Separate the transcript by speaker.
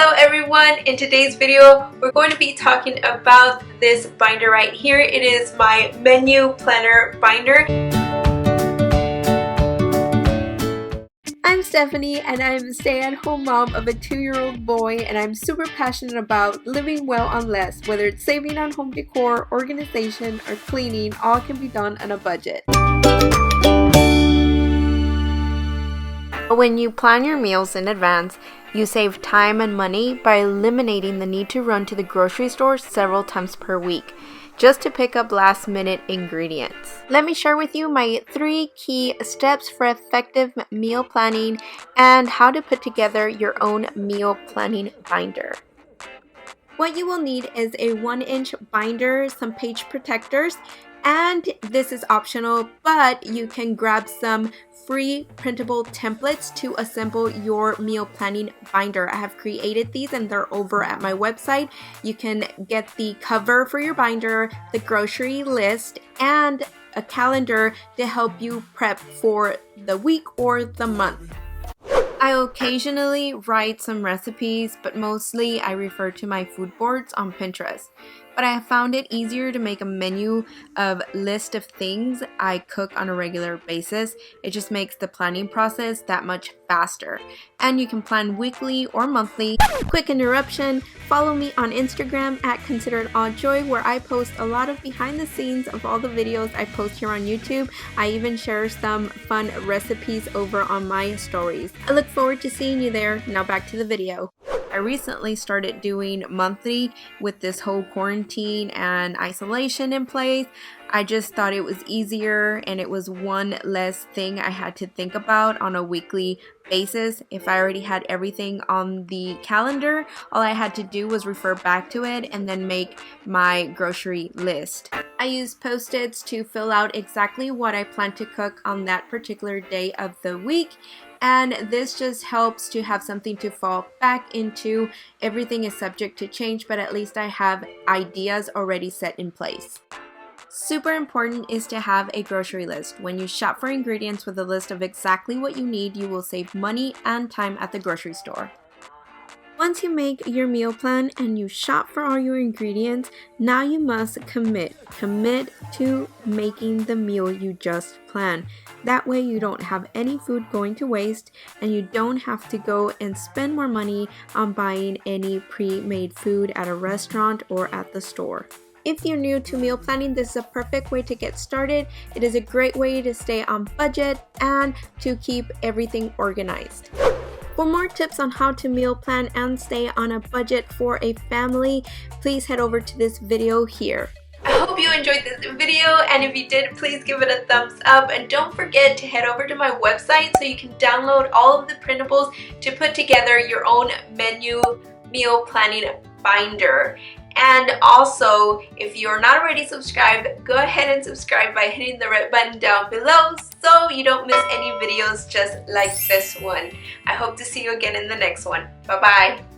Speaker 1: Hello everyone! In today's video, we're going to be talking about this binder right here. It is my menu planner binder. I'm Stephanie and I'm a stay-at-home mom of a 2-year-old boy, and I'm super passionate about living well on less. Whether it's saving on home decor, organization, or cleaning, all can be done on a budget. When you plan your meals in advance, you save time and money by eliminating the need to run to the grocery store several times per week just to pick up last-minute ingredients. Let me share with you my 3 key steps for effective meal planning and how to put together your own meal planning binder. What you will need is a 1-inch binder, some page protectors, and this is optional, but you can grab some free printable templates to assemble your meal planning binder. I have created these and they're over at my website. You can get the cover for your binder, the grocery list, and a calendar to help you prep for the week or the month. I occasionally write some recipes, but mostly I refer to my food boards on Pinterest. But I have found it easier to make a menu of list of things I cook on a regular basis. It just makes the planning process that much faster. And you can plan weekly or monthly. Quick interruption, follow me on Instagram at Consider It All Joy, where I post a lot of behind the scenes of all the videos I post here on YouTube. I even share some fun recipes over on my stories. I look forward to seeing you there. Now back to the video. I recently started doing monthly with this whole quarantine and isolation in place. I just thought it was easier and it was one less thing I had to think about on a weekly basis. If I already had everything on the calendar, all I had to do was refer back to it and then make my grocery list. I use Post-its to fill out exactly what I plan to cook on that particular day of the week. And this just helps to have something to fall back into. Everything is subject to change, but at least I have ideas already set in place. Super important is to have a grocery list. When you shop for ingredients with a list of exactly what you need, you will save money and time at the grocery store. Once you make your meal plan and you shop for all your ingredients, now you must commit to making the meal you just planned. That way you don't have any food going to waste and you don't have to go and spend more money on buying any pre-made food at a restaurant or at the store. If you're new to meal planning, this is a perfect way to get started. It is a great way to stay on budget and to keep everything organized. For more tips on how to meal plan and stay on a budget for a family, please head over to this video here. I hope you enjoyed this video, and if you did, please give it a thumbs up, and don't forget to head over to my website so you can download all of the printables to put together your own menu meal planning binder. And also, if you're not already subscribed, go ahead and subscribe by hitting the red button down below so you don't miss any videos just like this one. I hope to see you again in the next one. Bye bye.